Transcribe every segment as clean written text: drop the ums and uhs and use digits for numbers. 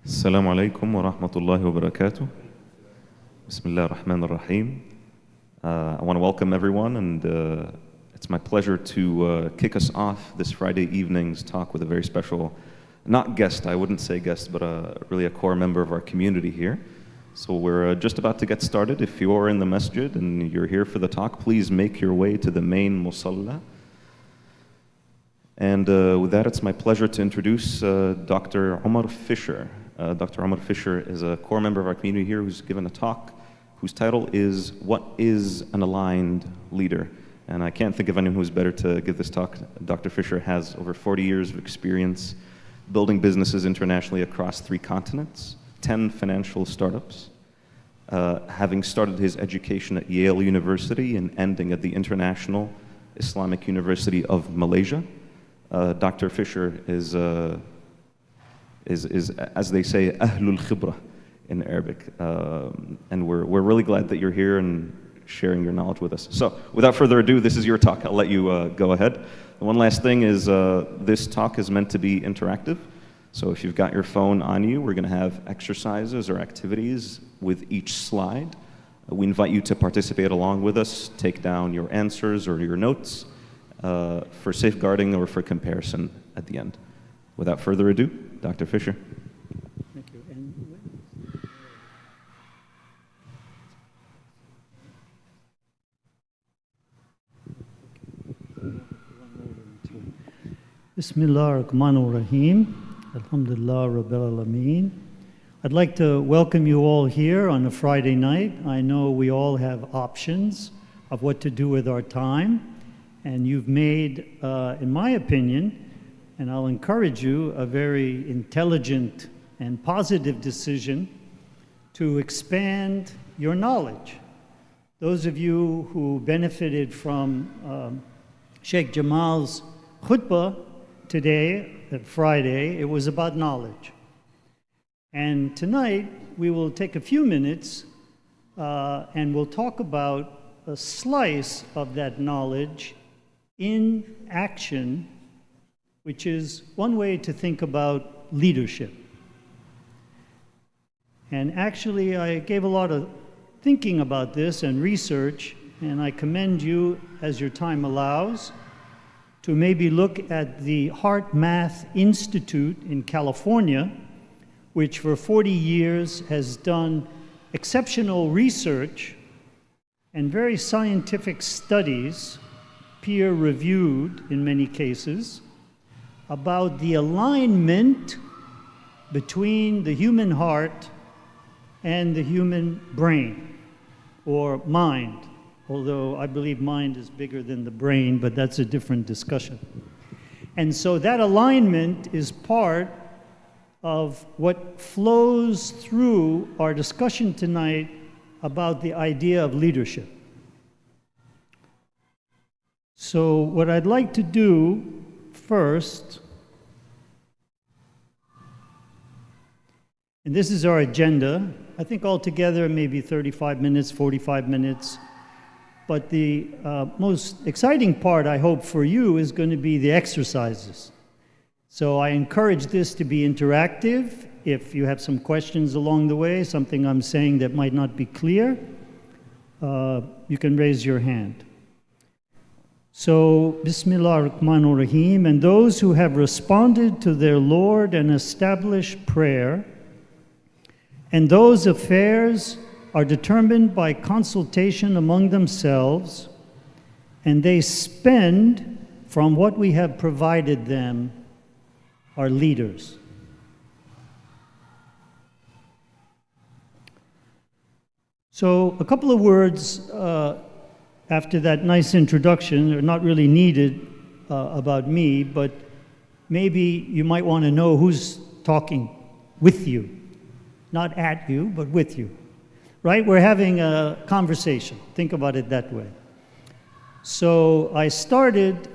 السلام عليكم ورحمة الله وبركاته. بسم الله الرحمن الرحيم. I want to welcome everyone, and it's my pleasure to kick us off this Friday evening's talk with a very special, not guest, I wouldn't say guest, but really a core member of our community here. So we're just about to get started. If you're in the masjid and you're here for the talk, please make your way to the main musalla. And with that, it's my pleasure to introduce Dr. Omar Fisher. Dr. Omar Fisher is a core member of our community here who's given a talk whose title is What is an Aligned Leader? And I can't think of anyone who's better to give this talk. Dr. Fisher has over 40 years of experience building businesses internationally across 3 continents, 10 financial startups, having started his education at Yale University and ending at the International Islamic University of Malaysia. Dr. Fisher is, as they say, Ahlul Khibra in Arabic. And we're really glad that you're here and sharing your knowledge with us. So without further ado, this is your talk. I'll let you go ahead. And one last thing is this talk is meant to be interactive. So if you've got your phone on you, we're going to have exercises or activities with each slide. We invite you to participate along with us, take down your answers or your notes for safeguarding or for comparison at the end. Without further ado, Dr. Fisher. Thank you. Bismillah ar-Rahman ar-Rahim. Alhamdulillah Rabbil Alameen. I'd like to welcome you all here on a Friday night. I know we all have options of what to do with our time, and you've made, in my opinion, and I'll encourage you, a very intelligent and positive decision to expand your knowledge. Those of you who benefited from Sheikh Jamal's khutbah today, Friday, it was about knowledge. And tonight, we will take a few minutes and we'll talk about a slice of that knowledge in action, which is one way to think about leadership. And actually, I gave a lot of thinking about this and research, and I commend you, as your time allows, to maybe look at the Heart Math Institute in California, which for 40 years has done exceptional research and very scientific studies, peer-reviewed in many cases, about the alignment between the human heart and the human brain, or mind, although I believe mind is bigger than the brain, but that's a different discussion. And so that alignment is part of what flows through our discussion tonight about the idea of leadership. So what I'd like to do first, and this is our agenda, I think altogether maybe 35 minutes, 45 minutes, but the most exciting part, I hope, for you is going to be the exercises. So I encourage this to be interactive. If you have some questions along the way, something I'm saying that might not be clear, you can raise your hand. So, Bismillah ar-Rahman ar-Rahim, and those who have responded to their Lord and established prayer, and those affairs are determined by consultation among themselves, and they spend from what we have provided them, are leaders. So, a couple of words after that nice introduction, they're not really needed about me, but maybe you might want to know who's talking with you. Not at you, but with you. Right? We're having a conversation. Think about it that way. So I started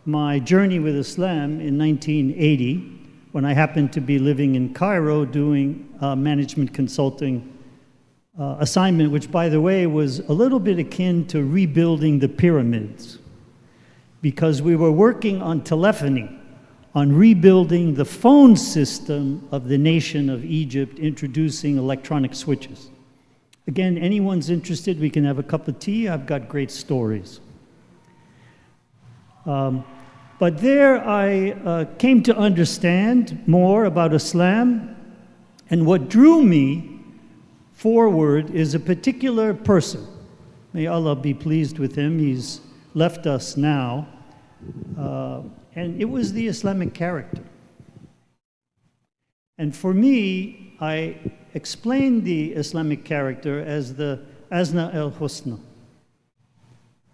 my journey with Islam in 1980 when I happened to be living in Cairo doing management consulting assignment, which, by the way, was a little bit akin to rebuilding the pyramids, because we were working on telephony on rebuilding the phone system of the nation of Egypt, introducing electronic switches. Again, anyone's interested, we can have a cup of tea. I've got great stories. But there I came to understand more about Islam, and what drew me forward is a particular person. May Allah be pleased with him. He's left us now. And it was the Islamic character. And for me, I explained the Islamic character as the Asna al-Husna.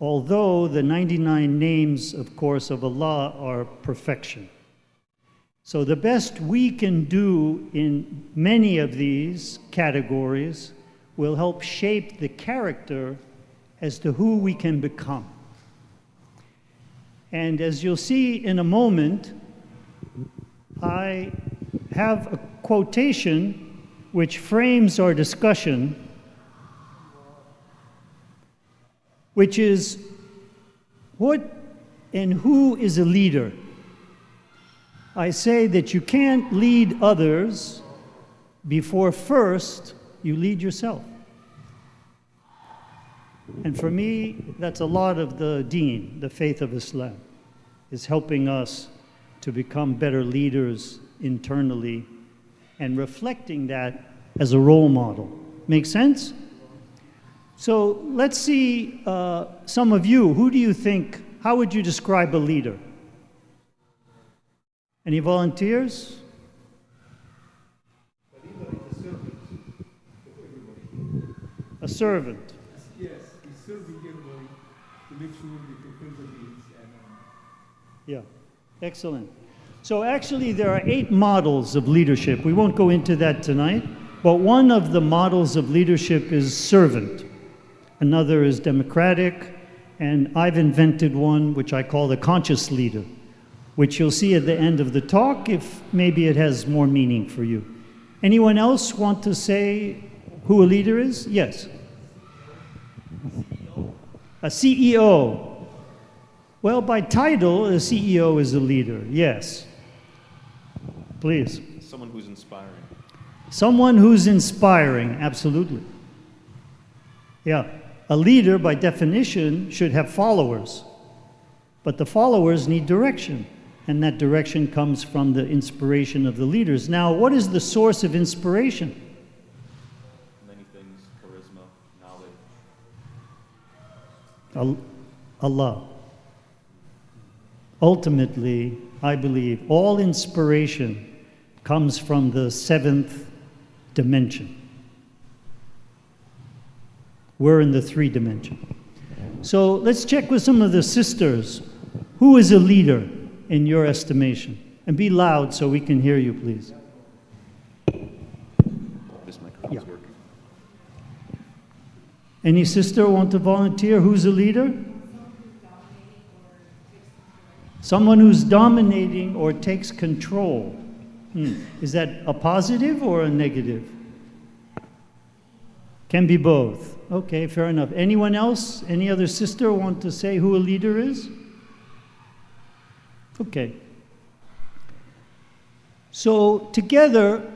Although the 99 names, of course, of Allah are perfection. So the best we can do in many of these categories will help shape the character as to who we can become. And as you'll see in a moment, I have a quotation which frames our discussion, which is, what and who is a leader? I say that you can't lead others before first you lead yourself. And for me, that's a lot of the deen, the faith of Islam, is helping us to become better leaders internally and reflecting that as a role model. Make sense? So let's see some of you. Who do you think, how would you describe a leader? Any volunteers? A leader is a servant of everybody. A servant. Yes, he's serving everybody to make sure they fulfill the needs. Yeah, excellent. So actually there are 8 models of leadership. We won't go into that tonight, but one of the models of leadership is servant. Another is democratic, and I've invented one which I call the conscious leader, which you'll see at the end of the talk if maybe it has more meaning for you. Anyone else want to say who a leader is? Yes. A CEO. Well, by title, a CEO is a leader, yes. Please. Someone who's inspiring. Someone who's inspiring, absolutely. Yeah, a leader, by definition, should have followers. But the followers need direction, and that direction comes from the inspiration of the leaders. Now, what is the source of inspiration? Many things, charisma, knowledge. Allah. Ultimately, I believe all inspiration comes from the 7th dimension. We're in the 3 dimension. So let's check with some of the sisters. Who is a leader in your estimation? And be loud so we can hear you, please. This microphone's Yeah. working. Any sister want to volunteer? Who's a leader? Someone who's dominating or takes control. Is that a positive or a negative? Can be both. Okay, fair enough. Anyone else? Any other sister want to say who a leader is? Okay. So together,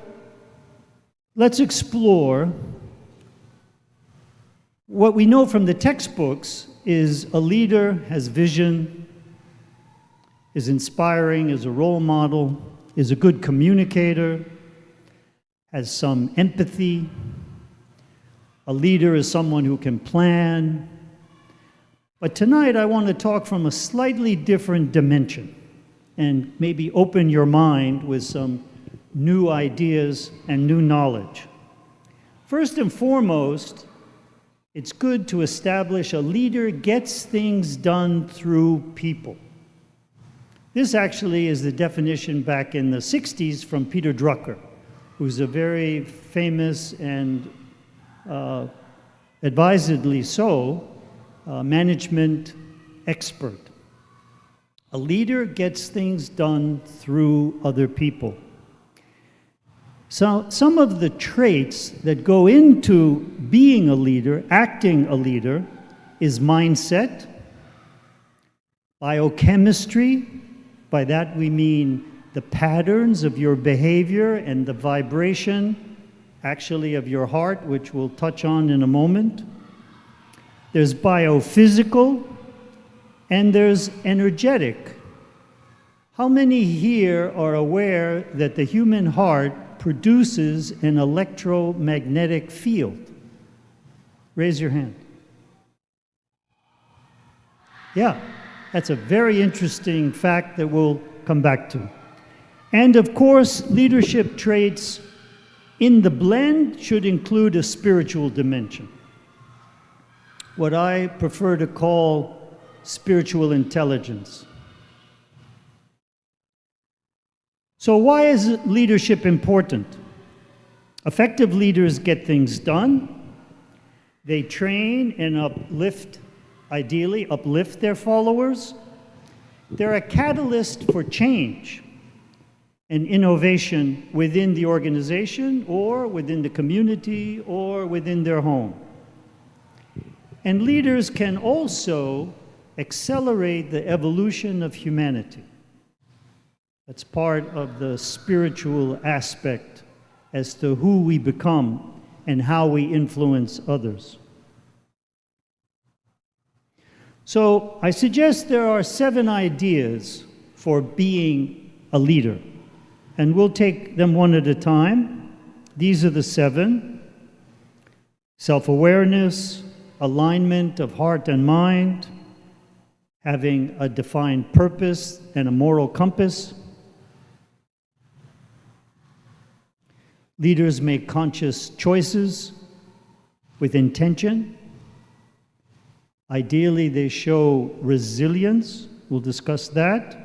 let's explore what we know from the textbooks is a leader has vision, is inspiring, is a role model, is a good communicator, has some empathy. A leader is someone who can plan. But tonight I want to talk from a slightly different dimension and maybe open your mind with some new ideas and new knowledge. First and foremost, it's good to establish a leader gets things done through people. This actually is the definition back in the 60s from Peter Drucker, who's a very famous and advisedly so, management expert. A leader gets things done through other people. So some of the traits that go into being a leader, acting a leader, is mindset, biochemistry. By that we mean the patterns of your behavior and the vibration, actually, of your heart, which we'll touch on in a moment. There's biophysical, and there's energetic. How many here are aware that the human heart produces an electromagnetic field? Raise your hand. Yeah, that's a very interesting fact that we'll come back to. And of course, leadership traits in the blend should include a spiritual dimension, what I prefer to call spiritual intelligence. So why is leadership important? Effective leaders get things done. They train and ideally uplift their followers. They're a catalyst for change and innovation within the organization or within the community or within their home. And leaders can also accelerate the evolution of humanity. That's part of the spiritual aspect as to who we become and how we influence others. So I suggest there are 7 ideas for being a leader, and we'll take them one at a time. These are the 7: self-awareness, alignment of heart and mind, having a defined purpose and a moral compass. Leaders make conscious choices with intention. Ideally, they show resilience. We'll discuss that.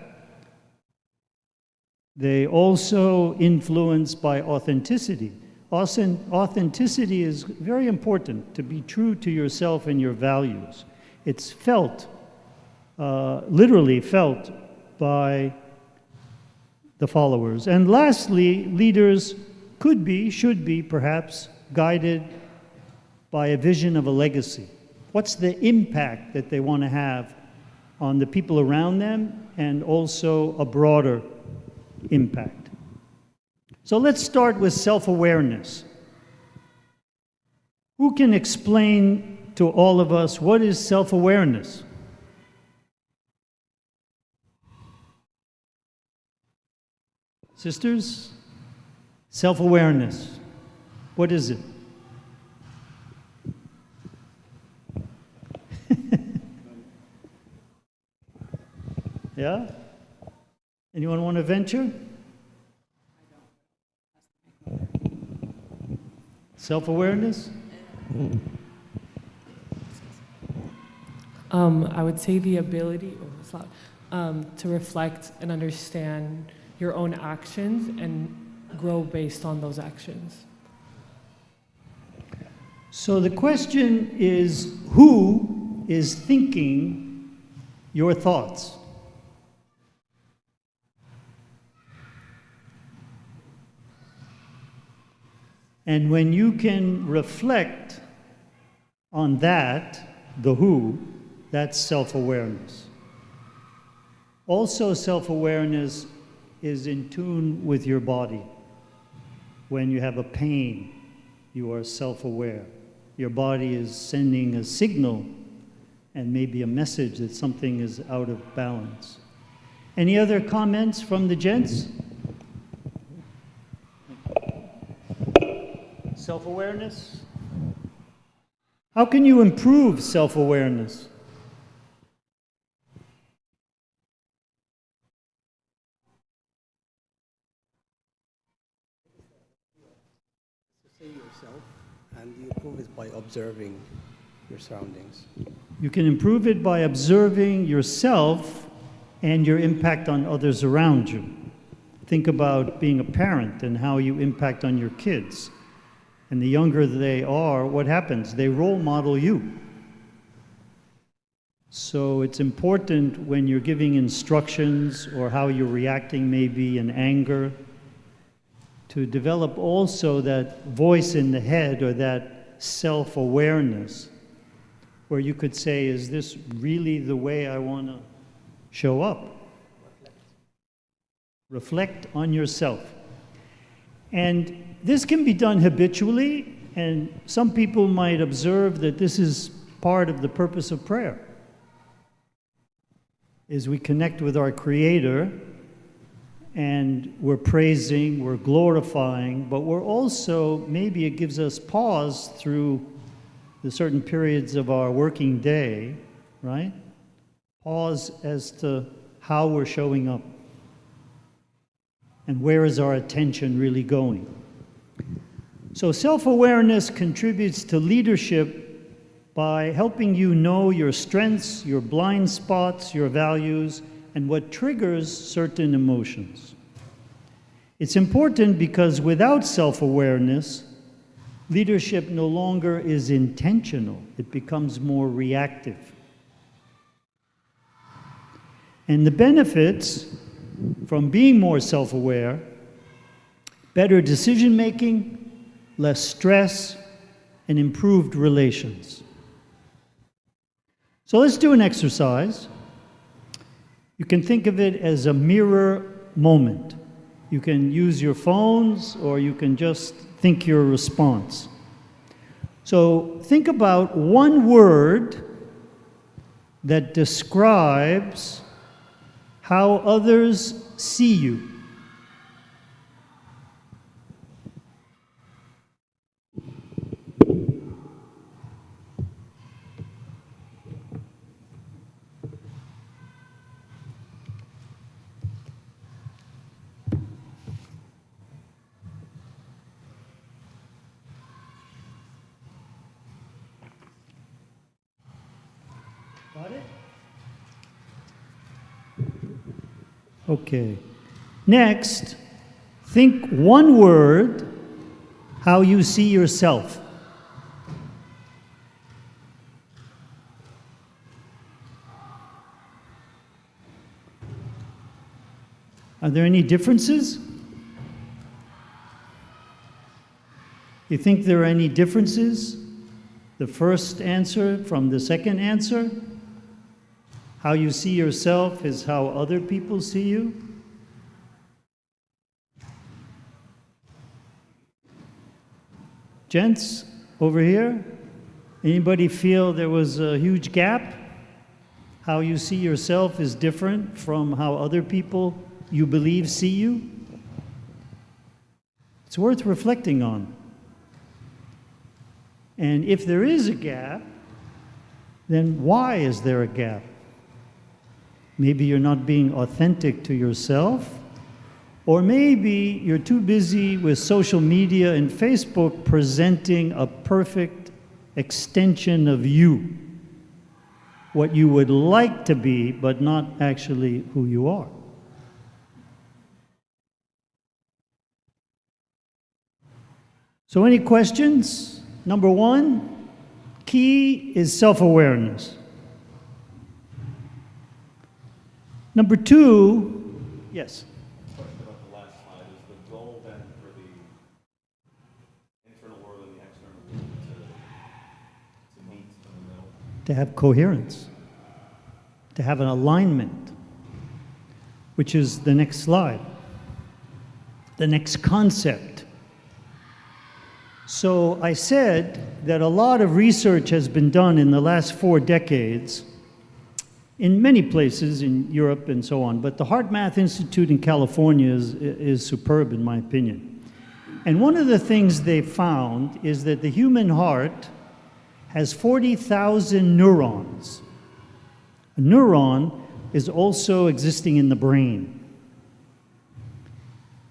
They also influence by authenticity. Authenticity is very important, to be true to yourself and your values. It's felt, literally felt by the followers. And lastly, leaders could be, should be perhaps, guided by a vision of a legacy. What's the impact that they want to have on the people around them, and also a broader impact? So let's start with self-awareness. Who can explain to all of us what is self-awareness? Sisters? Self-awareness. What is it? Yeah? Anyone want to venture? Self-awareness? I would say the ability to reflect and understand your own actions and grow based on those actions. So the question is, who is thinking your thoughts? And when you can reflect on that, the who, that's self-awareness. Also, self-awareness is in tune with your body. When you have a pain, you are self-aware. Your body is sending a signal and maybe a message that something is out of balance. Any other comments from the gents? Self-awareness? How can you improve self-awareness? Say yourself, and you improve it by observing your surroundings. You can improve it by observing yourself and your impact on others around you. Think about being a parent and how you impact on your kids. And the younger they are, what happens? They role model you. So it's important when you're giving instructions or how you're reacting maybe in anger, to develop also that voice in the head or that self-awareness where you could say, is this really the way I want to show up? Reflect on yourself. And this can be done habitually, and some people might observe that this is part of the purpose of prayer. Is we connect with our Creator, and we're praising, we're glorifying, but we're also, maybe it gives us pause through the certain periods of our working day, right? Pause as to how we're showing up. And where is our attention really going? So self-awareness contributes to leadership by helping you know your strengths, your blind spots, your values, and what triggers certain emotions. It's important because without self-awareness, leadership no longer is intentional. It becomes more reactive. And the benefits from being more self-aware: better decision-making, less stress, and improved relations. So let's do an exercise. You can think of it as a mirror moment. You can use your phones, or you can just think your response. So think about one word that describes how others see you. Got it? Okay. Next, think one word how you see yourself. Are there any differences? You think there are any differences? The first answer from the second answer? How you see yourself is how other people see you? Gents, over here, anybody feel there was a huge gap? How you see yourself is different from how other people you believe see you? It's worth reflecting on. And if there is a gap, then why is there a gap? Maybe you're not being authentic to yourself, or maybe you're too busy with social media and Facebook presenting a perfect extension of you, what you would like to be, but not actually who you are. So any questions? Number one, key is self-awareness. Number two, yes? Question about the last slide. Is the goal then for the internal world and the external world to meet in the middle? To have coherence, to have an alignment, which is the next slide, the next concept. So I said that a lot of research has been done in the last 4 decades in many places in Europe and so on, but the HeartMath Institute in California is superb in my opinion. And one of the things they found is that the human heart has 40,000 neurons. A neuron is also existing in the brain.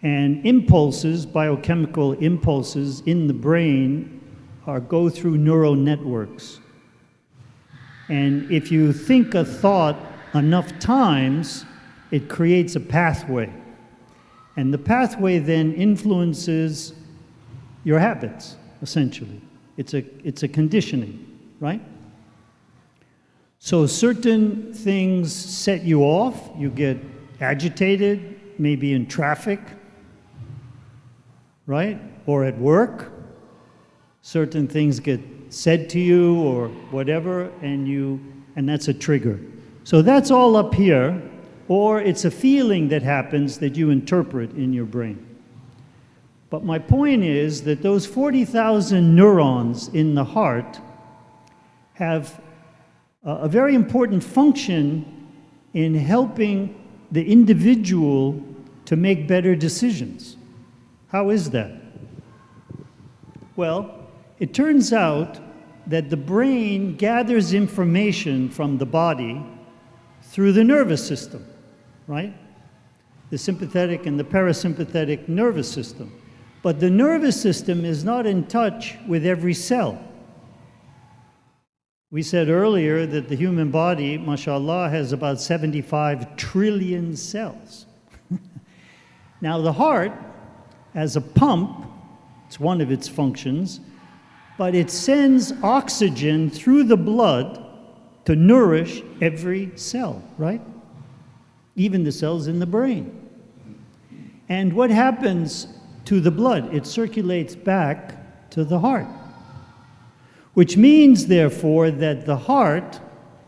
And impulses, biochemical impulses in the brain go through neural networks. And if you think a thought enough times, it creates a pathway. And the pathway then influences your habits, essentially. It's a conditioning, right? So certain things set you off. You get agitated, maybe in traffic, right? Or at work. Certain things get said to you or whatever, and that's a trigger. So that's all up here. or it's a feeling that happens that you interpret in your brain. But my point is that those 40,000 neurons in the heart have a very important function in helping the individual to make better decisions. How is that? Well, it turns out that the brain gathers information from the body through the nervous system, right? The sympathetic and the parasympathetic nervous system. But the nervous system is not in touch with every cell. We said earlier that the human body, mashallah, has about 75 trillion cells. Now the heart, as a pump, it's one of its functions, but it sends oxygen through the blood to nourish every cell, right? Even the cells in the brain. And what happens to the blood? It circulates back to the heart. Which means, therefore, that the heart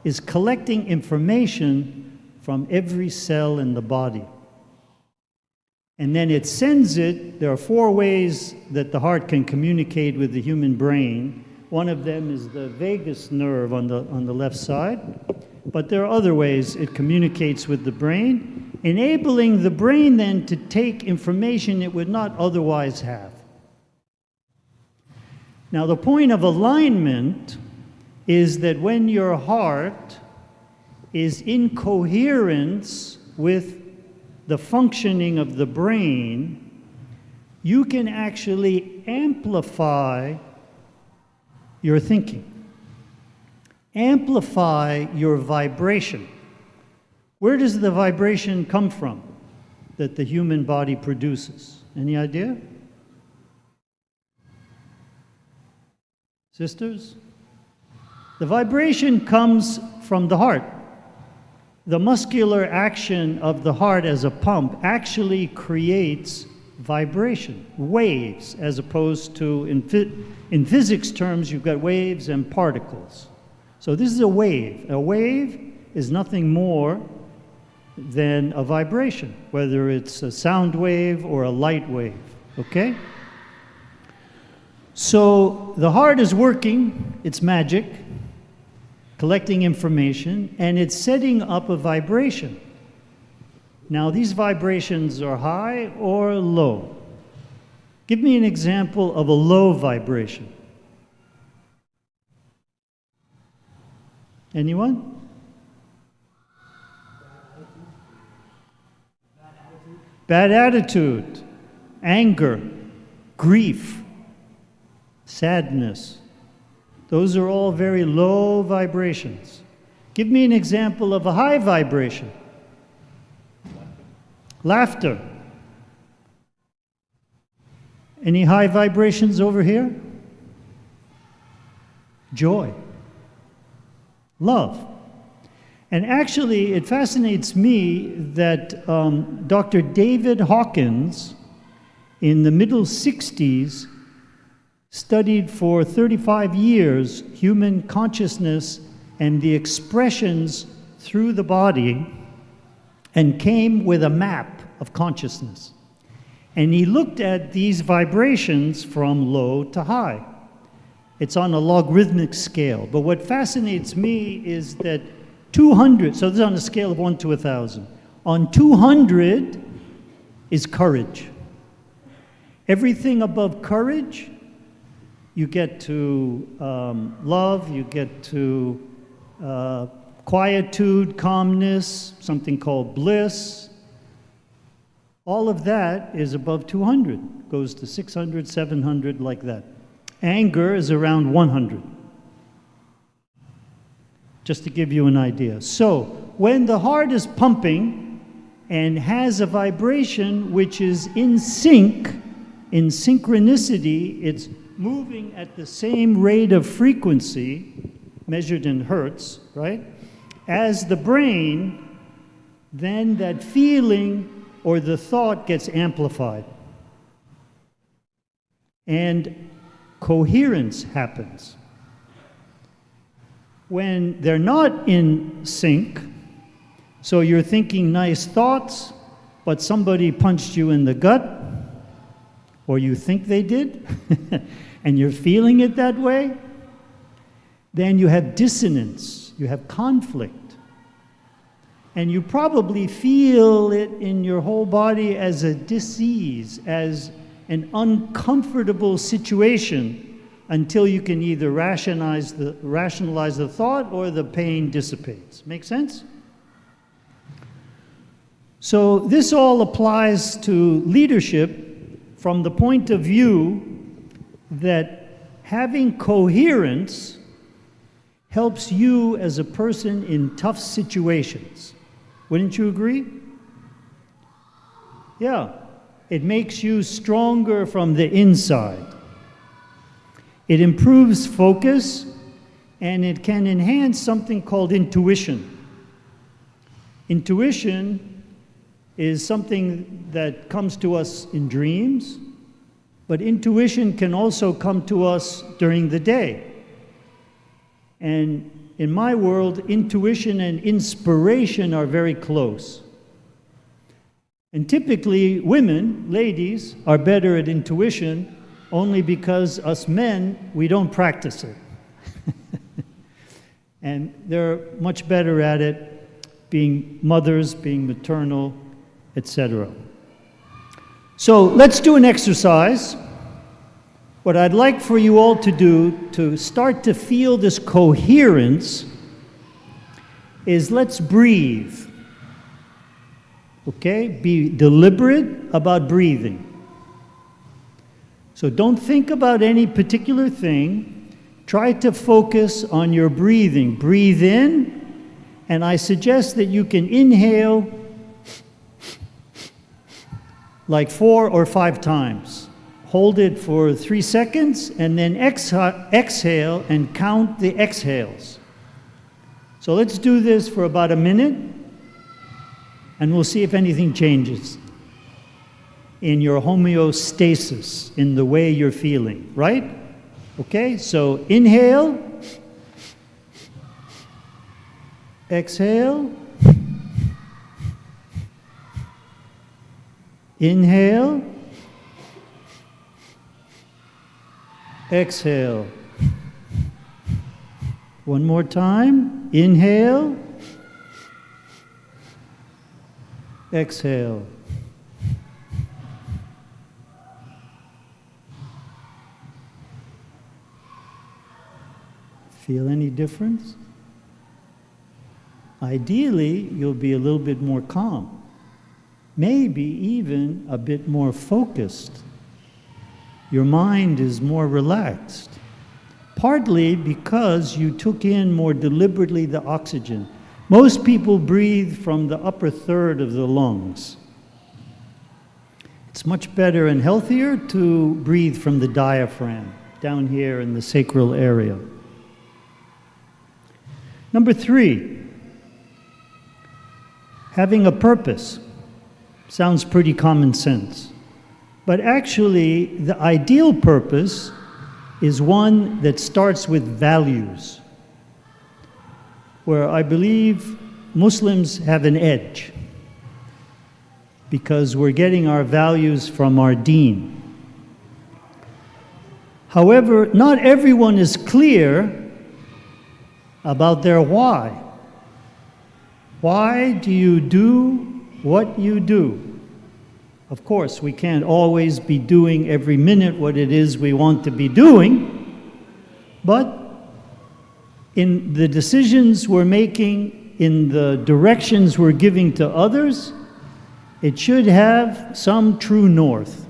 is collecting information from every cell in the body. And then it sends it. There are 4 ways that the heart can communicate with the human brain. One of them is the vagus nerve on the left side. But there are other ways it communicates with the brain, enabling the brain then to take information it would not otherwise have. Now, the point of alignment is that when your heart is in coherence with the functioning of the brain, you can actually amplify your thinking, amplify your vibration. Where does the vibration come from that the human body produces? Any idea? Sisters? The vibration comes from the heart. The muscular action of the heart as a pump actually creates vibration, waves, as opposed to, in physics terms, you've got waves and particles. So this is a wave. A wave is nothing more than a vibration, whether it's a sound wave or a light wave, okay? So the heart is working, it's magic, collecting information, and it's setting up a vibration. Now, these vibrations are high or low. Give me an example of a low vibration. Anyone? Bad attitude, anger, grief, sadness. Those are all very low vibrations. Give me an example of a high vibration. Laughter. Any high vibrations over here? Joy. Love. And actually, it fascinates me that Dr. David Hawkins, in the middle 60s, studied for 35 years human consciousness and the expressions through the body, and came with a map of consciousness. And he looked at these vibrations from low to high. It's on a logarithmic scale. But what fascinates me is that 200, so this is on a scale of 1 to 1,000. On 200 is courage. Everything above courage, you get to love, you get to quietude, calmness, something called bliss. All of that is above 200, goes to 600, 700, like that. Anger is around 100. Just to give you an idea. So, when the heart is pumping and has a vibration which is in sync, in synchronicity, it's moving at the same rate of frequency, measured in hertz, right? As the brain, then that feeling or the thought gets amplified. And coherence happens. When they're not in sync, So you're thinking nice thoughts, but somebody punched you in the gut, or you think they did, and you're feeling it that way. Then you have dissonance, you have conflict. And you probably feel it in your whole body as a dis-ease, as an uncomfortable situation, until you can either rationalize the thought or the pain dissipates. Make sense? So this all applies to leadership from the point of view that having coherence helps you as a person in tough situations. Wouldn't you agree? Yeah. It makes you stronger from the inside. It improves focus, and it can enhance something called intuition. Intuition is something that comes to us in dreams, but intuition can also come to us during the day. And in my world, intuition and inspiration are very close. And typically, women, ladies, are better at intuition only because us men, we don't practice it. And they're much better at it, being mothers, being maternal, etc. So let's do an exercise. What I'd like for you all to do to start to feel this coherence is let's breathe. Okay? Be deliberate about breathing. So don't think about any particular thing. Try to focus on your breathing. Breathe in, and I suggest that you can inhale like 4 or 5 times. Hold it for 3 seconds, and then exhale and count the exhales. So let's do this for about a minute, and we'll see if anything changes in your homeostasis, in the way you're feeling, right? Okay, so inhale, exhale, inhale, exhale. One more time. Inhale. Exhale. Feel any difference? Ideally, you'll be a little bit more calm. Maybe even a bit more focused. Your mind is more relaxed, partly because you took in more deliberately the oxygen. Most people breathe from the upper third of the lungs. It's much better and healthier to breathe from the diaphragm, down here in the sacral area. Number 3, having a purpose. Sounds pretty common sense. But actually, the ideal purpose is one that starts with values, where I believe Muslims have an edge because we're getting our values from our deen. However, not everyone is clear about their why. Why do you do what you do? Of course, we can't always be doing every minute what it is we want to be doing, but in the decisions we're making, in the directions we're giving to others, it should have some true north.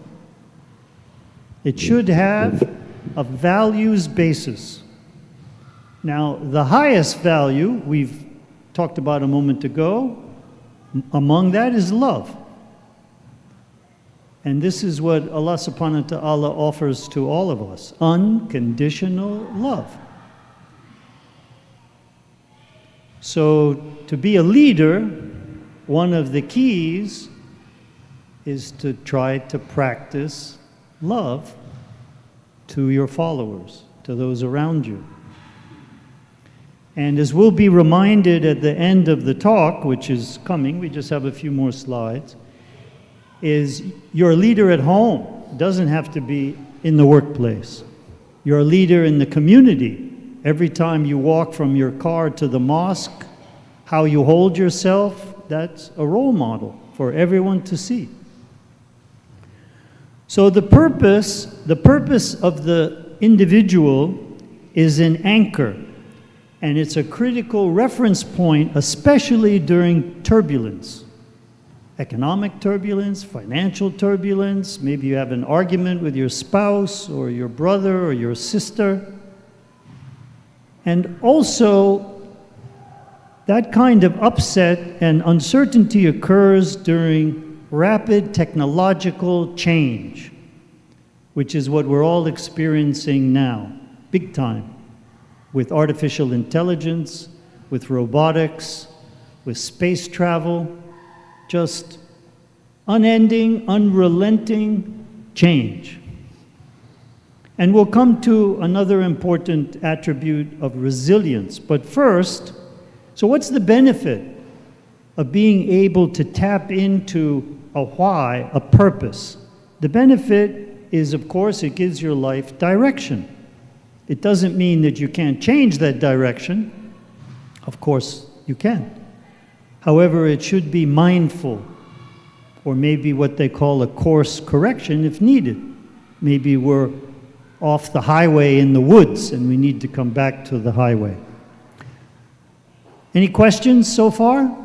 It should have a values basis. Now, the highest value we've talked about a moment ago, among that is love. And this is what Allah subhanahu wa ta'ala offers to all of us, unconditional love. So to be a leader, one of the keys is to try to practice love to your followers, to those around you. And as we'll be reminded at the end of the talk, which is coming, we just have a few more slides, is you're a leader at home. It doesn't have to be in the workplace. You're a leader in the community. Every time you walk from your car to the mosque, how you hold yourself, that's a role model for everyone to see. So the purpose of the individual is an anchor, and it's a critical reference point, especially during turbulence. Economic turbulence, financial turbulence, maybe you have an argument with your spouse or your brother or your sister. And also, that kind of upset and uncertainty occurs during rapid technological change, which is what we're all experiencing now, big time, with artificial intelligence, with robotics, with space travel, just unending, unrelenting change. And we'll come to another important attribute of resilience. But first, so what's the benefit of being able to tap into a why, a purpose? The benefit is, of course, it gives your life direction. It doesn't mean that you can't change that direction. Of course, you can. However, it should be mindful, or maybe what they call a course correction if needed. Maybe we're off the highway in the woods and we need to come back to the highway. Any questions so far?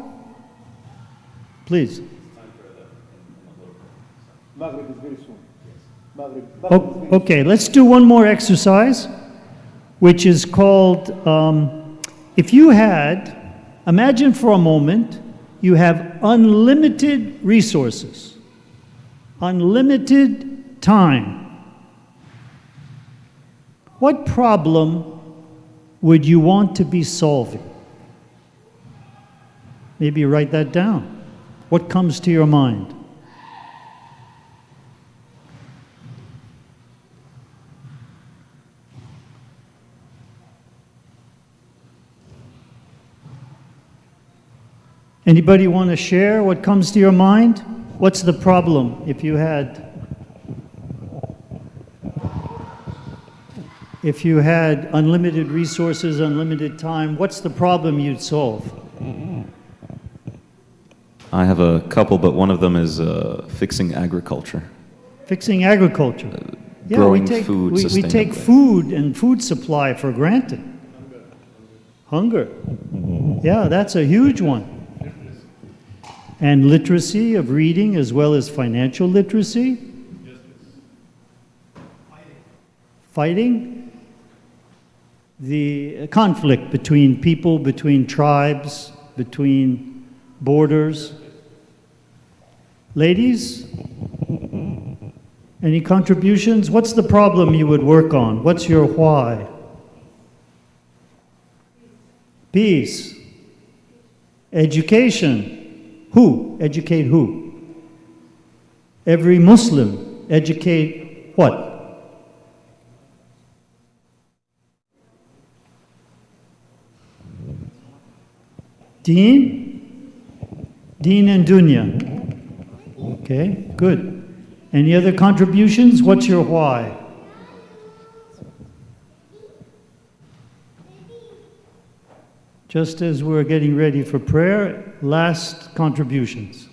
Please. Maghrib is very soon. Maghrib. Oh, okay, let's do one more exercise, which is called, if you had, imagine for a moment, you have unlimited resources, unlimited time. What problem would you want to be solving? Maybe write that down. What comes to your mind? Anybody want to share what comes to your mind? What's the problem if you had unlimited resources, unlimited time? What's the problem you'd solve? I have a couple, but one of them is fixing agriculture. Fixing agriculture. Growing we take, food we take sustainably. food and food supply for granted. Hunger. Yeah, that's a huge one. And literacy of reading as well as financial literacy. Fighting. The conflict between people, between tribes, between borders. Ladies, any contributions? What's the problem you would work on? What's your why? Peace. Education. Who? Educate who? Every Muslim. Educate what? Deen? Deen and dunya. Okay, good. Any other contributions? What's your why? Just as we're getting ready for prayer, last contributions.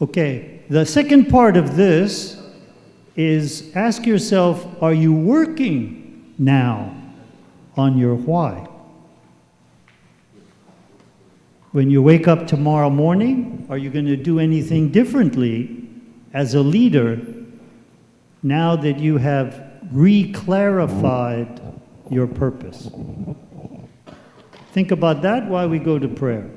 Okay, the second part of this is ask yourself, are you working now on your why? When you wake up tomorrow morning, are you going to do anything differently as a leader now that you have re-clarified your purpose? Think about that while we go to prayer.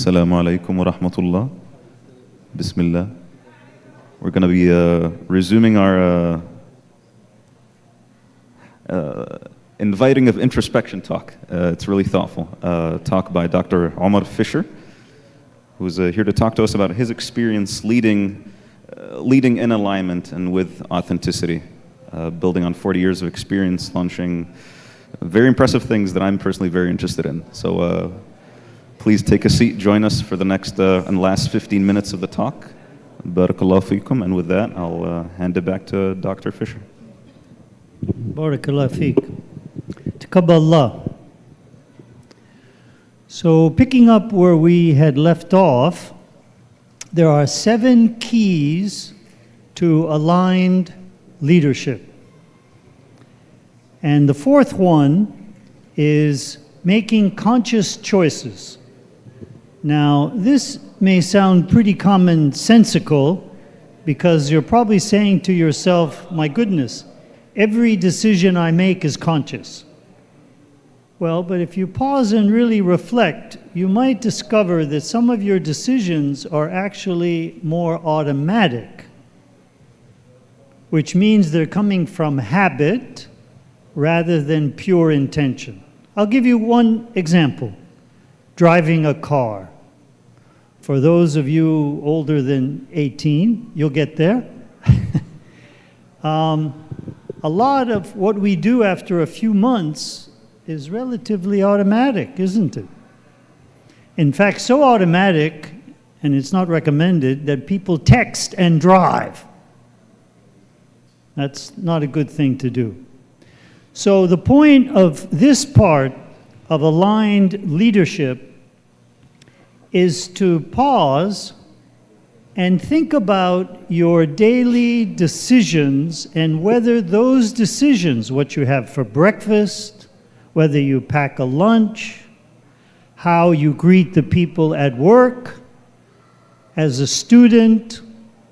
Assalamu alaikum wa rahmatullah. Bismillah. We're going to be resuming our inviting of introspection talk. It's really thoughtful. Talk by Dr. Omar Fisher, who's here to talk to us about his experience leading in alignment and with authenticity, building on 40 years of experience, launching very impressive things that I'm personally very interested in. So please take a seat, join us for the next and last 15 minutes of the talk. Barakallahu feekum. And with that, I'll hand it back to Dr. Fisher. Barakallah feek. Taqabballah. So picking up where we had left off, there are 7 keys to aligned leadership. And the 4th one is making conscious choices. Now, this may sound pretty commonsensical because you're probably saying to yourself, my goodness, every decision I make is conscious. Well, but if you pause and really reflect, you might discover that some of your decisions are actually more automatic, which means they're coming from habit rather than pure intention. I'll give you one example. Driving a car. For those of you older than 18, you'll get there. A lot of what we do after a few months is relatively automatic, isn't it? In fact, so automatic, and it's not recommended, that people text and drive. That's not a good thing to do. So the point of this part of aligned leadership is to pause and think about your daily decisions and whether those decisions, what you have for breakfast, whether you pack a lunch, how you greet the people at work, as a student,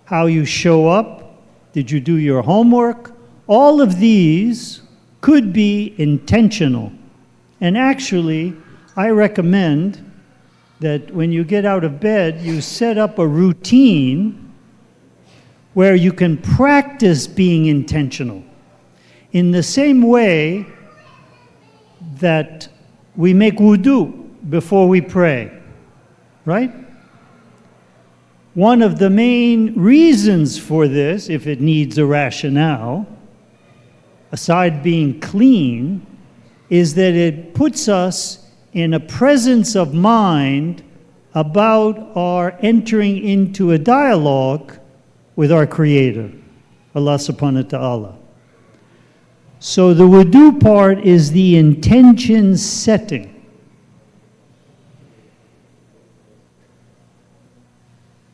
how you show up, did you do your homework? All of these could be intentional. And actually, I recommend that when you get out of bed, you set up a routine where you can practice being intentional. In the same way that we make wudu before we pray, right? One of the main reasons for this, if it needs a rationale, aside being clean, is that it puts us in a presence of mind about our entering into a dialogue with our Creator, Allah subhanahu wa ta'ala. So the wudu part is the intention setting.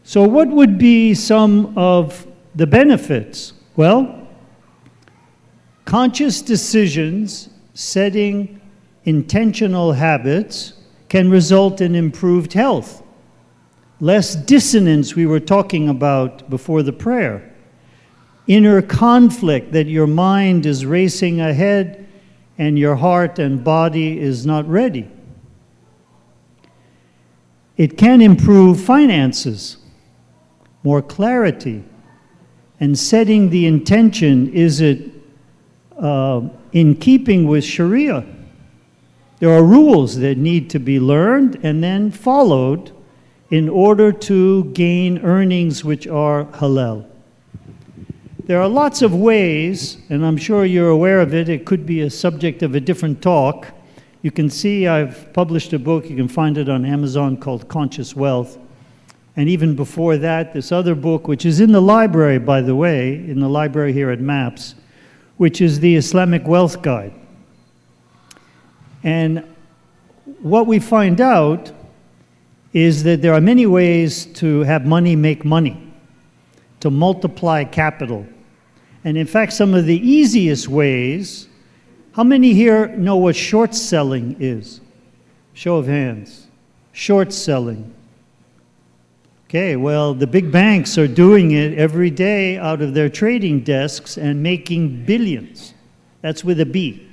So what would be some of the benefits? Well, conscious decisions, setting intentional habits can result in improved health. Less dissonance we were talking about before the prayer. Inner conflict that your mind is racing ahead and your heart and body is not ready. It can improve finances, more clarity, and setting the intention, is it in keeping with Sharia? There are rules that need to be learned and then followed in order to gain earnings which are halal. There are lots of ways, and I'm sure you're aware of it. It could be a subject of a different talk. You can see I've published a book. You can find it on Amazon called Conscious Wealth. And even before that, this other book, which is in the library, by the way, in the library here at MAPS, which is the Islamic Wealth Guide. And what we find out is that there are many ways to have money make money, to multiply capital. And in fact, some of the easiest ways, how many here know what short selling is? Show of hands. Short selling. Okay, well, the big banks are doing it every day out of their trading desks and making billions. That's with a B.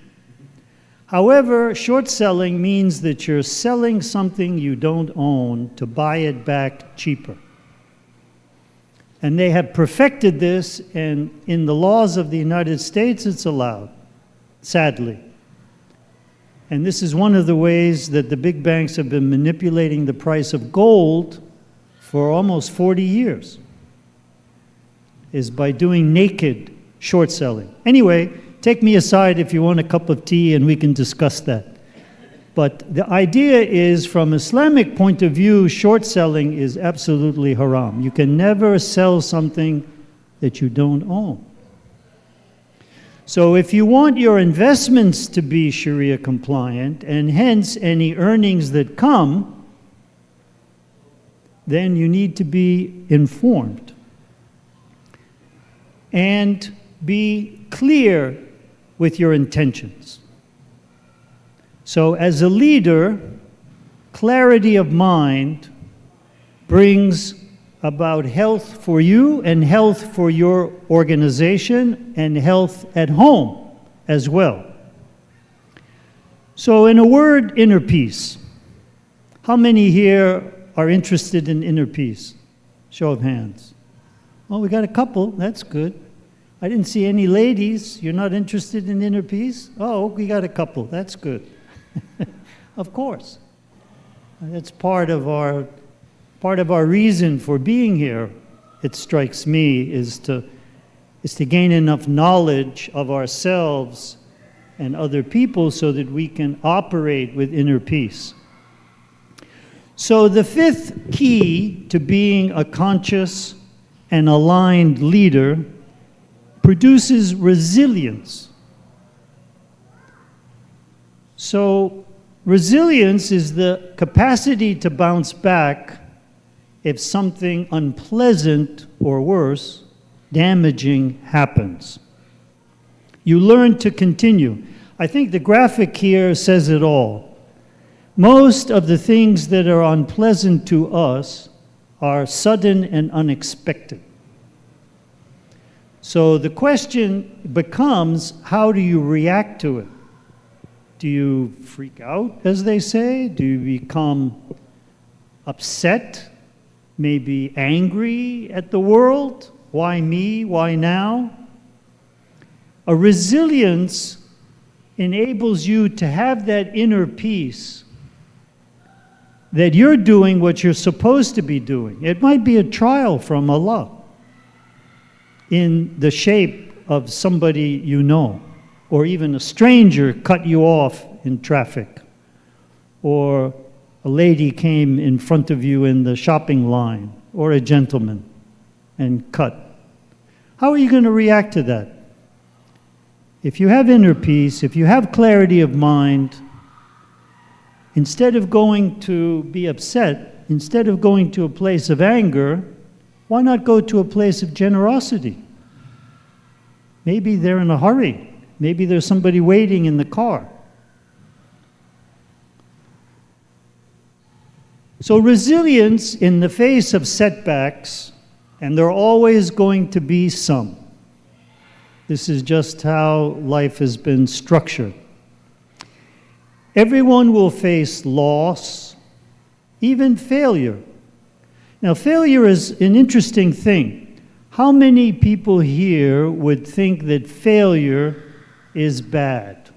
However, short selling means that you're selling something you don't own to buy it back cheaper. And they have perfected this, and in the laws of the United States, it's allowed, sadly. And this is one of the ways that the big banks have been manipulating the price of gold for almost 40 years, is by doing naked short selling. Anyway, take me aside if you want a cup of tea and we can discuss that. But the idea is, from Islamic point of view, short selling is absolutely haram. You can never sell something that you don't own. So if you want your investments to be Sharia compliant, and hence any earnings that come, then you need to be informed and be clear with your intentions. So as a leader, clarity of mind brings about health for you and health for your organization and health at home as well. So in a word, inner peace. How many here are interested in inner peace? Show of hands. Well, we got a couple, that's good. I didn't see any ladies. You're not interested in inner peace? Oh, we got a couple, that's good. Of course. That's part of our reason for being here, it strikes me, is to gain enough knowledge of ourselves and other people so that we can operate with inner peace. So the fifth key to being a conscious and aligned leader produces resilience. So resilience is the capacity to bounce back if something unpleasant or worse, damaging happens. You learn to continue. I think the graphic here says it all. Most of the things that are unpleasant to us are sudden and unexpected. So the question becomes, how do you react to it? Do you freak out, as they say? Do you become upset, maybe angry at the world? Why me? Why now? A resilience enables you to have that inner peace that you're doing what you're supposed to be doing. It might be a trial from Allah in the shape of somebody you know, or even a stranger cut you off in traffic, or a lady came in front of you in the shopping line, or a gentleman and cut. How are you going to react to that? If you have inner peace, if you have clarity of mind, instead of going to be upset, instead of going to a place of anger, why not go to a place of generosity? Maybe they're in a hurry. Maybe there's somebody waiting in the car. So resilience in the face of setbacks, and there are always going to be some. This is just how life has been structured. Everyone will face loss, even failure. Now, failure is an interesting thing. How many people here would think that failure is bad?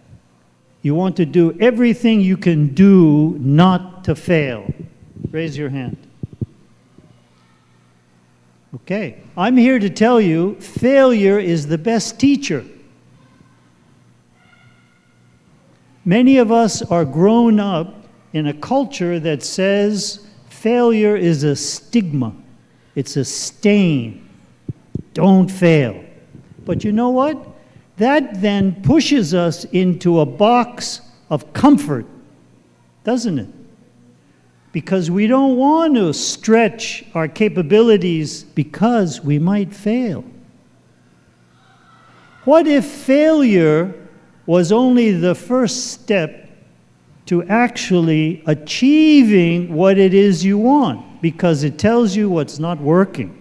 You want to do everything you can do not to fail. Raise your hand. Okay, I'm here to tell you, failure is the best teacher. Many of us are grown up in a culture that says failure is a stigma. It's a stain. Don't fail. But you know what? That then pushes us into a box of comfort, doesn't it? Because we don't want to stretch our capabilities because we might fail. What if failure was only the first step to actually achieving what it is you want, because it tells you what's not working?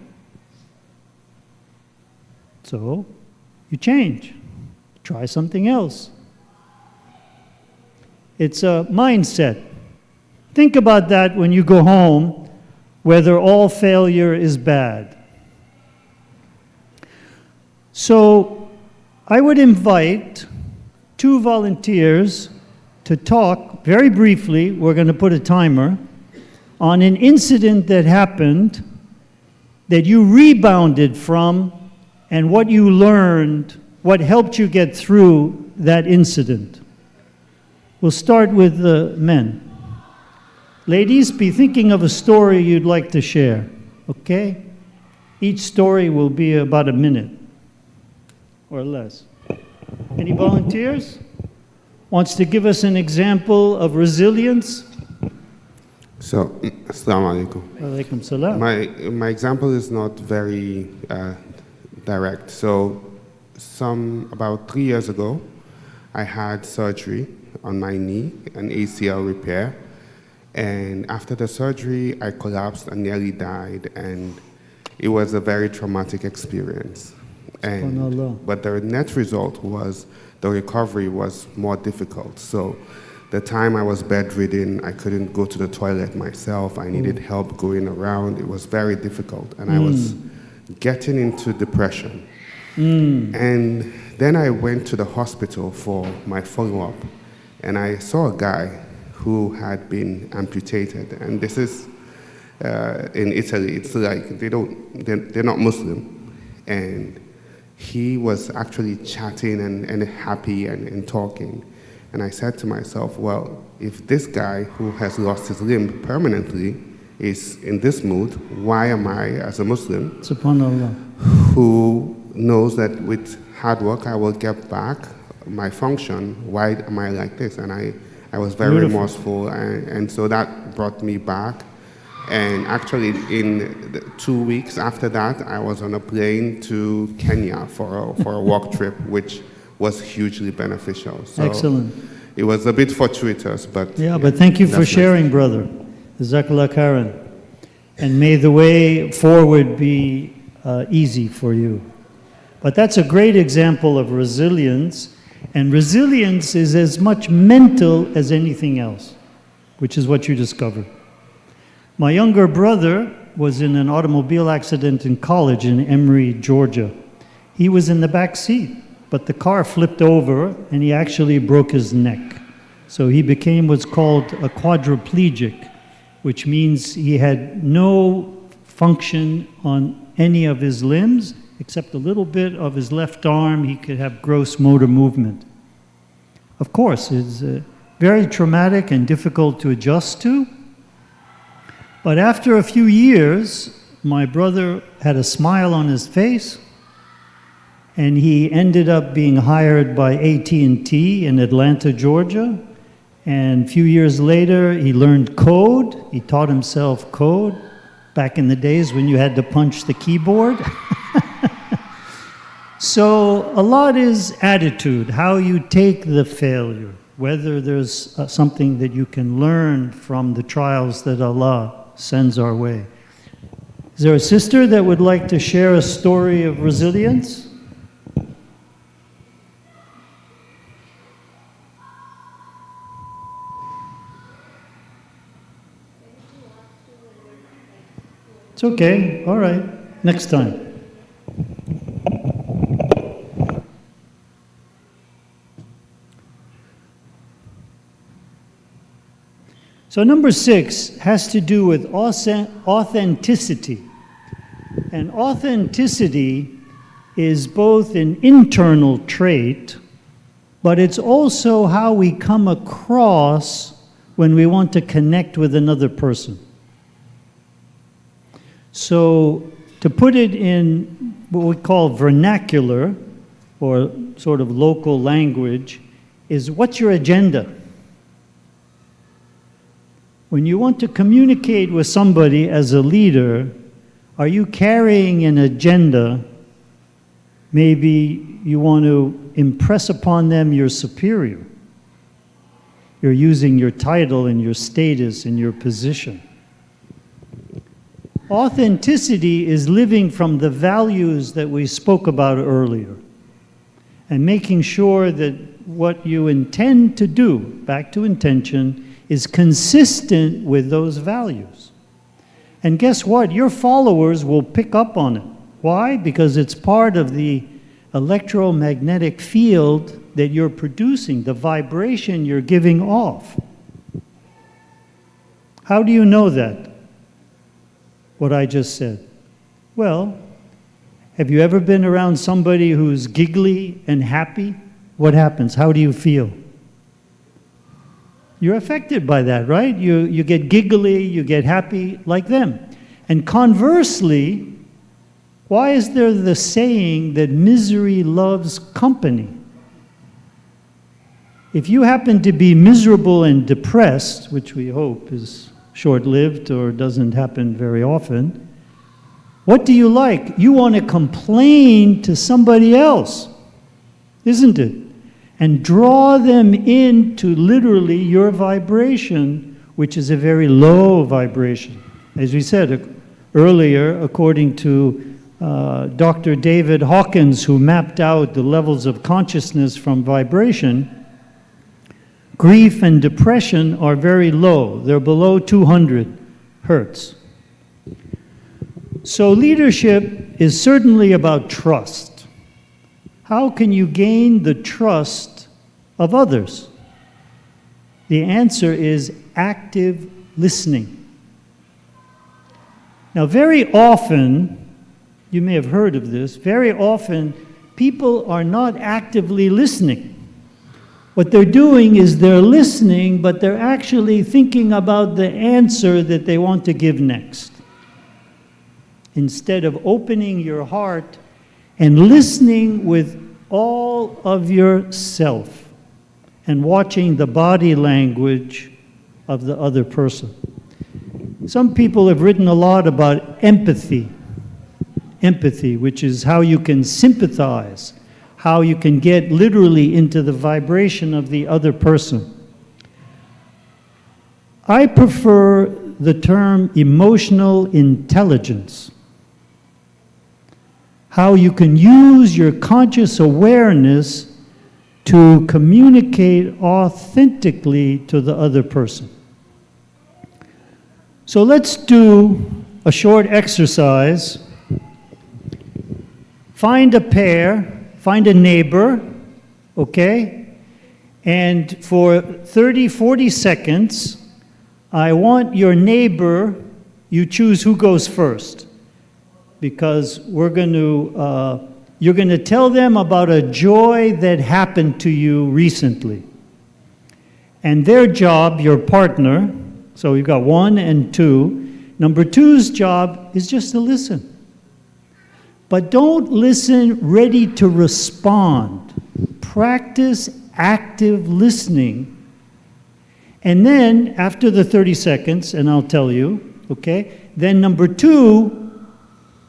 So you change, try something else. It's a mindset. Think about that when you go home, whether all failure is bad. So I would invite 2 volunteers to talk very briefly, we're going to put a timer, on an incident that happened that you rebounded from and what you learned, what helped you get through that incident. We'll start with the men. Ladies, be thinking of a story you'd like to share, okay? Each story will be about a minute or less. Any volunteers? Wants to give us an example of resilience? So, Assalamu alaikum. Alaikum salam. My example is not very direct. So, about 3 years ago, I had surgery on my knee, an ACL repair. And after the surgery, I collapsed and nearly died. And it was a very traumatic experience. But the net result was the recovery was more difficult. So the time I was bedridden, I couldn't go to the toilet myself. I needed help going around. It was very difficult. And I was getting into depression. And then I went to the hospital for my follow-up. And I saw a guy who had been amputated. And this is in Italy. It's like they're not Muslim. And he was actually chatting and happy and talking. And I said to myself, well, if this guy who has lost his limb permanently is in this mood, why am I, as a Muslim, Subhanallah, who knows that with hard work I will get back my function, why am I like this? And I was very remorseful, and so that brought me back. And actually, in 2 weeks after that, I was on a plane to Kenya for a work trip, which was hugely beneficial. So excellent. It was a bit fortuitous, but... Yeah, but thank you for sharing, brother. Jazakallah khairan. And may the way forward be easy for you. But that's a great example of resilience. And resilience is as much mental as anything else, which is what you discovered. My younger brother was in an automobile accident in college in Emory, Georgia. He was in the back seat, but the car flipped over and he actually broke his neck. So he became what's called a quadriplegic, which means he had no function on any of his limbs except a little bit of his left arm. He could have gross motor movement. Of course, it's very traumatic and difficult to adjust to. But after a few years, my brother had a smile on his face, and he ended up being hired by AT&T in Atlanta, Georgia. And a few years later, he learned code. He taught himself code back in the days when you had to punch the keyboard. So a lot is attitude, how you take the failure, whether there's something that you can learn from the trials that Allah sends our way. Is there a sister that would like to share a story of resilience? It's okay. All right. Next time. So number 6 has to do with authenticity. And authenticity is both an internal trait, but it's also how we come across when we want to connect with another person. So to put it in what we call vernacular, or sort of local language, is what's your agenda? When you want to communicate with somebody as a leader, are you carrying an agenda? Maybe you want to impress upon them you're superior. You're using your title and your status and your position. Authenticity is living from the values that we spoke about earlier and making sure that what you intend to do, back to intention, is consistent with those values. And guess what? Your followers will pick up on it. Why? Because it's part of the electromagnetic field that you're producing, the vibration you're giving off. How do you know that? What I just said. Well, have you ever been around somebody who's giggly and happy? What happens? How do you feel? You're affected by that, right? You get giggly, you get happy like them. And conversely, why is there the saying that misery loves company? If you happen to be miserable and depressed, which we hope is short-lived or doesn't happen very often, what do you like? You want to complain to somebody else, isn't it? And draw them into literally your vibration, which is a very low vibration. As we said earlier, according to Dr. David Hawkins, who mapped out the levels of consciousness from vibration, grief and depression are very low. They're below 200 hertz. So leadership is certainly about trust. How can you gain the trust of others? The answer is active listening. Now, very often, you may have heard of this, very often people are not actively listening. What they're doing is they're listening, but they're actually thinking about the answer that they want to give next. Instead of opening your heart and listening with all of yourself and watching the body language of the other person. Some people have written a lot about empathy. Empathy, which is how you can sympathize, how you can get literally into the vibration of the other person. I prefer the term emotional intelligence. How you can use your conscious awareness to communicate authentically to the other person. So let's do a short exercise. Find a pair. Find a neighbor, okay? And for 30, 40 seconds, I want your neighbor, you choose who goes first. Because you're going to tell them about a joy that happened to you recently. And their job, your partner, so we've got 1 and 2. Number 2's job is just to listen. But don't listen ready to respond. Practice active listening. And then, after the 30 seconds, and I'll tell you, okay, then number 2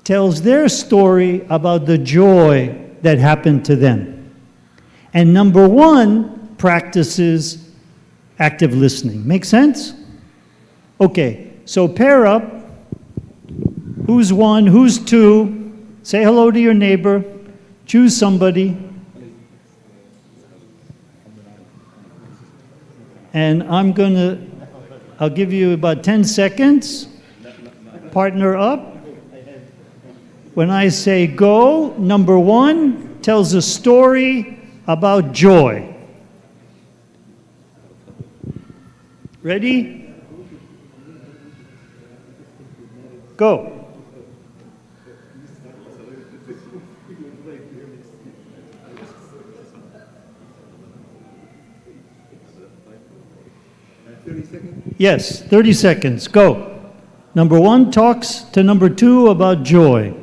tells their story about the joy that happened to them. And number 1 practices active listening. Make sense? Okay, so pair up. Who's 1? Who's 2? Say hello to your neighbor. Choose somebody. And I'll give you about 10 seconds. Partner up. When I say go, number 1 tells a story about joy. Ready? Go. Yes, 30 seconds. Go. Number 1 talks to number 2 about joy.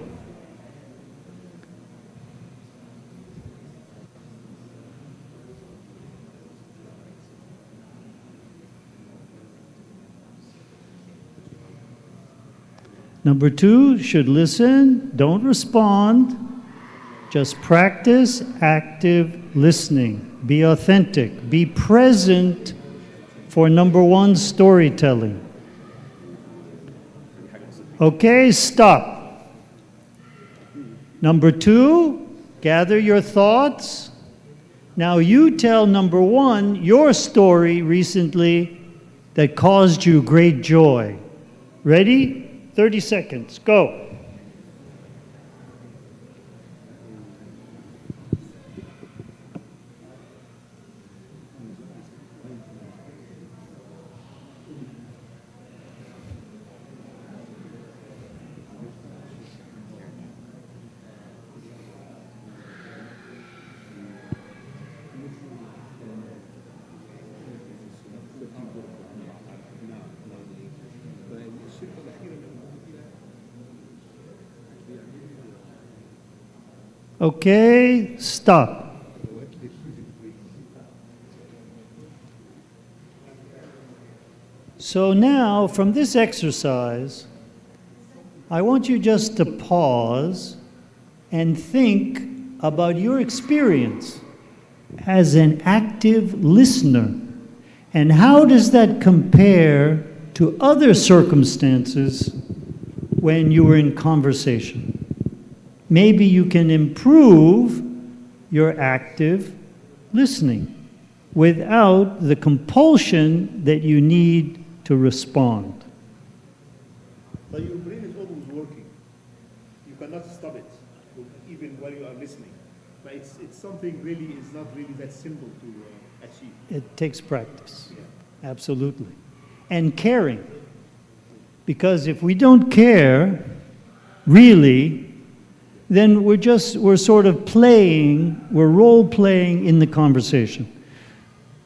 Number 2 should listen, don't respond. Just practice active listening. Be authentic. Be present for number 1 storytelling. Okay, stop. Number 2, gather your thoughts. Now you tell, number one, your story recently that caused you great joy. Ready? 30 seconds. Go. Okay, stop. So now, from this exercise, I want you just to pause and think about your experience as an active listener. And how does that compare to other circumstances when you were in conversation? Maybe you can improve your active listening without the compulsion that you need to respond. But your brain is always working. You cannot stop it, even while you are listening. But it's something really, it's not really that simple to achieve. It takes practice, absolutely. And caring. Because if we don't care, really, then we're sort of playing, we're role-playing in the conversation.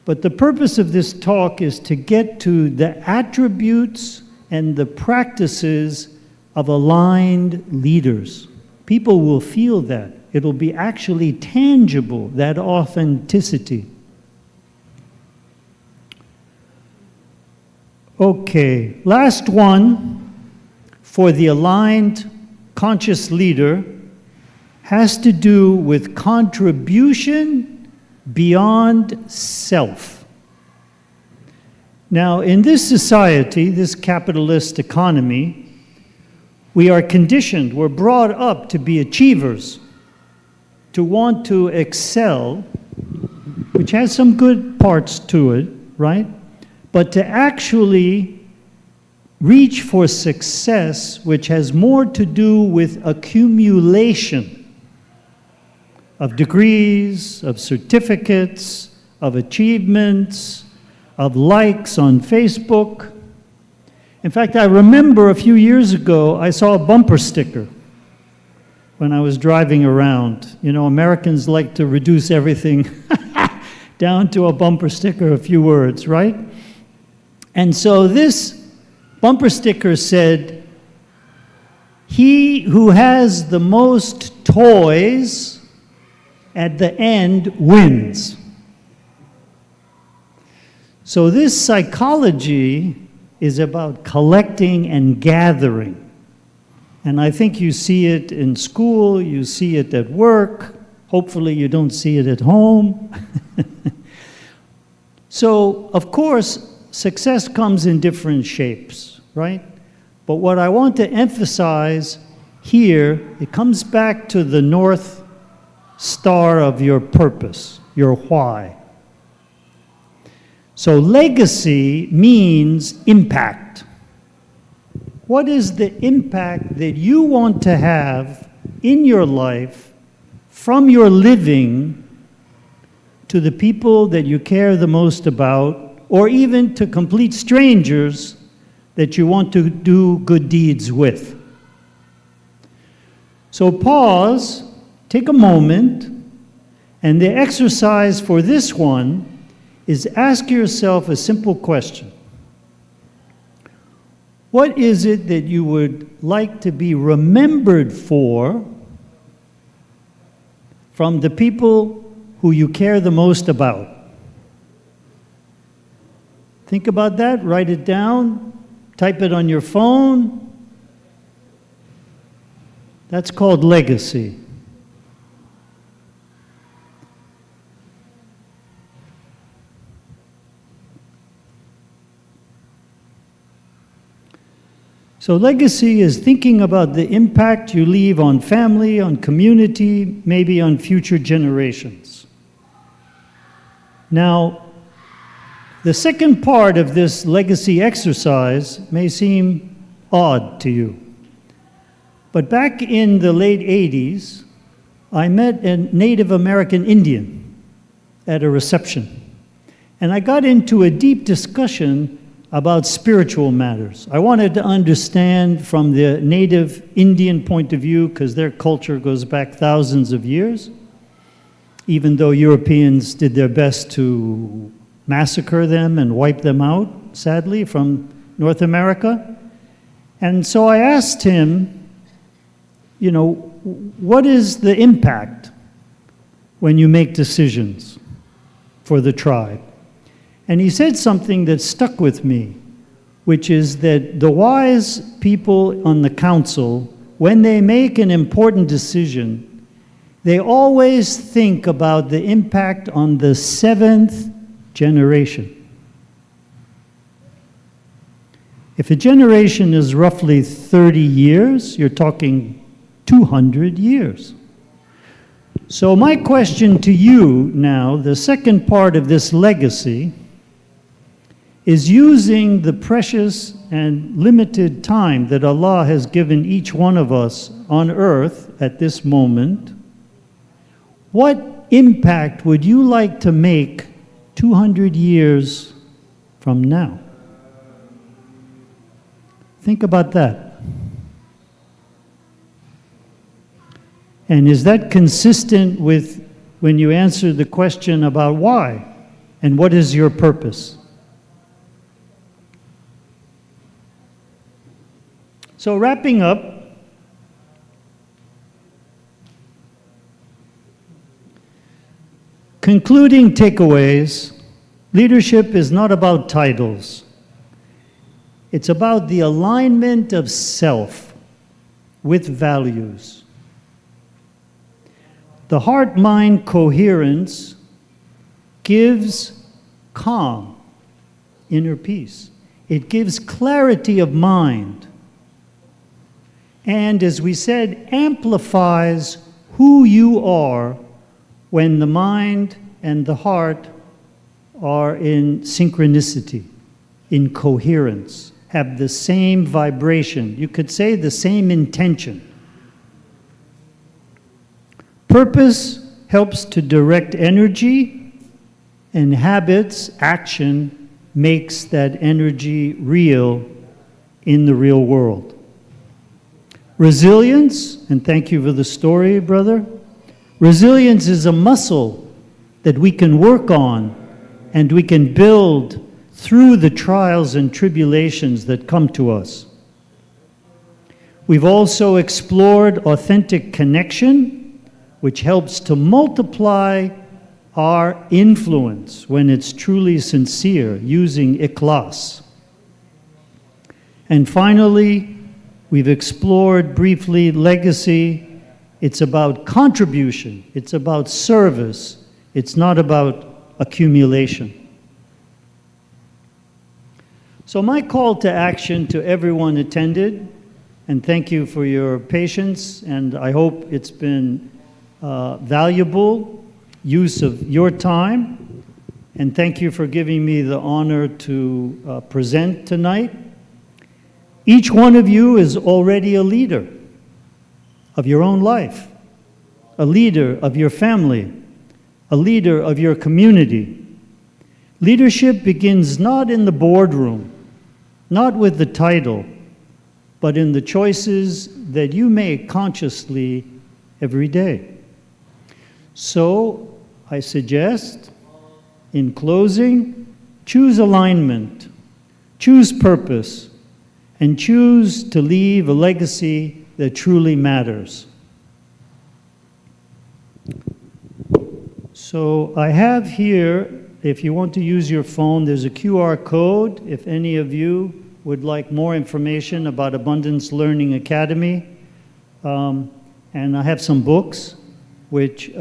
But the purpose of this talk is to get to the attributes and the practices of aligned leaders. People will feel that. It'll be actually tangible, that authenticity. Okay, last one for the aligned conscious leader has to do with contribution beyond self. Now, in this society, this capitalist economy, we are conditioned, we're brought up to be achievers, to want to excel, which has some good parts to it, right? But to actually reach for success, which has more to do with accumulation of degrees, of certificates, of achievements, of likes on Facebook. In fact, I remember a few years ago, I saw a bumper sticker when I was driving around. You know, Americans like to reduce everything down to a bumper sticker, a few words, right? And so this bumper sticker said, "He who has the most toys at the end wins." So this psychology is about collecting and gathering. And I think you see it in school, you see it at work, hopefully you don't see it at home. So, of course, success comes in different shapes, right? But what I want to emphasize here, it comes back to the North Star of your purpose, your why. So legacy means impact. What is the impact that you want to have in your life from your living to the people that you care the most about, or even to complete strangers that you want to do good deeds with? So pause, take a moment, and the exercise for this one is ask yourself a simple question. What is it that you would like to be remembered for from the people who you care the most about? Think about that, write it down, type it on your phone. That's called legacy. So legacy is thinking about the impact you leave on family, on community, maybe on future generations. Now, the second part of this legacy exercise may seem odd to you. But back in the late 80s, I met a Native American Indian at a reception. And I got into a deep discussion about spiritual matters. I wanted to understand from the Native Indian point of view, because their culture goes back thousands of years, even though Europeans did their best to massacre them and wipe them out, sadly, from North America. And so I asked him, you know, what is the impact when you make decisions for the tribe? And he said something that stuck with me, which is that the wise people on the council, when they make an important decision, they always think about the impact on the seventh generation. If a generation is roughly 30 years, you're talking 200 years. So my question to you now, the second part of this legacy, is using the precious and limited time that Allah has given each one of us on earth at this moment. What impact would you like to make 200 years from now? Think about that. And is that consistent with when you answer the question about why and what is your purpose? So wrapping up, concluding takeaways, leadership is not about titles. It's about the alignment of self with values. The heart-mind coherence gives calm, inner peace. It gives clarity of mind. And as we said, amplifies who you are when the mind and the heart are in synchronicity, in coherence, have the same vibration. You could say the same intention. Purpose helps to direct energy, and habits, action, makes that energy real in the real world. Resilience, and thank you for the story, brother. Resilience is a muscle that we can work on and we can build through the trials and tribulations that come to us. We've also explored authentic connection, which helps to multiply our influence when it's truly sincere, using ikhlas. And finally, we've explored briefly legacy. It's about contribution. It's about service. It's not about accumulation. So my call to action to everyone attended, and thank you for your patience, and I hope it's been valuable use of your time, and thank you for giving me the honor to present tonight. Each one of you is already a leader of your own life, a leader of your family, a leader of your community. Leadership begins not in the boardroom, not with the title, but in the choices that you make consciously every day. So I suggest, in closing, choose alignment, choose purpose, and choose to leave a legacy that truly matters. So I have here, if you want to use your phone, there's a QR code. If any of you would like more information about Abundance Learning Academy, and I have some books, which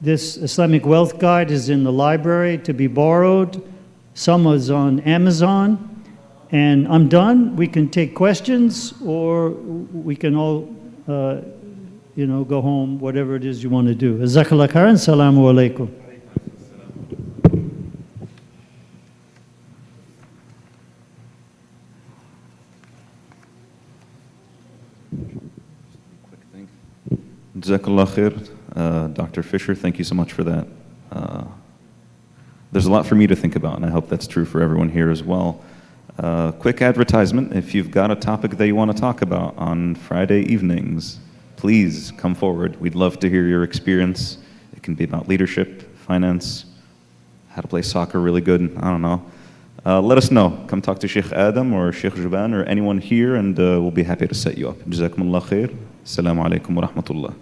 this Islamic Wealth Guide is in the library to be borrowed. Some is on Amazon. And I'm done. We can take questions, or we can all, go home, whatever it is you want to do. Jazakallah khairan. Assalamu alaikum. Jazakallah khair. Dr. Fisher, thank you so much for that. There's a lot for me to think about, and I hope that's true for everyone here as well. Quick advertisement, if you've got a topic that you want to talk about on Friday evenings, please come forward. We'd love to hear your experience. It can be about leadership, finance, how to play soccer really good, I don't know. Let us know. Come talk to Sheikh Adam or Sheikh Juban or anyone here, and we'll be happy to set you up. Jazakumullah khair. Assalamu alaikum wa rahmatullah.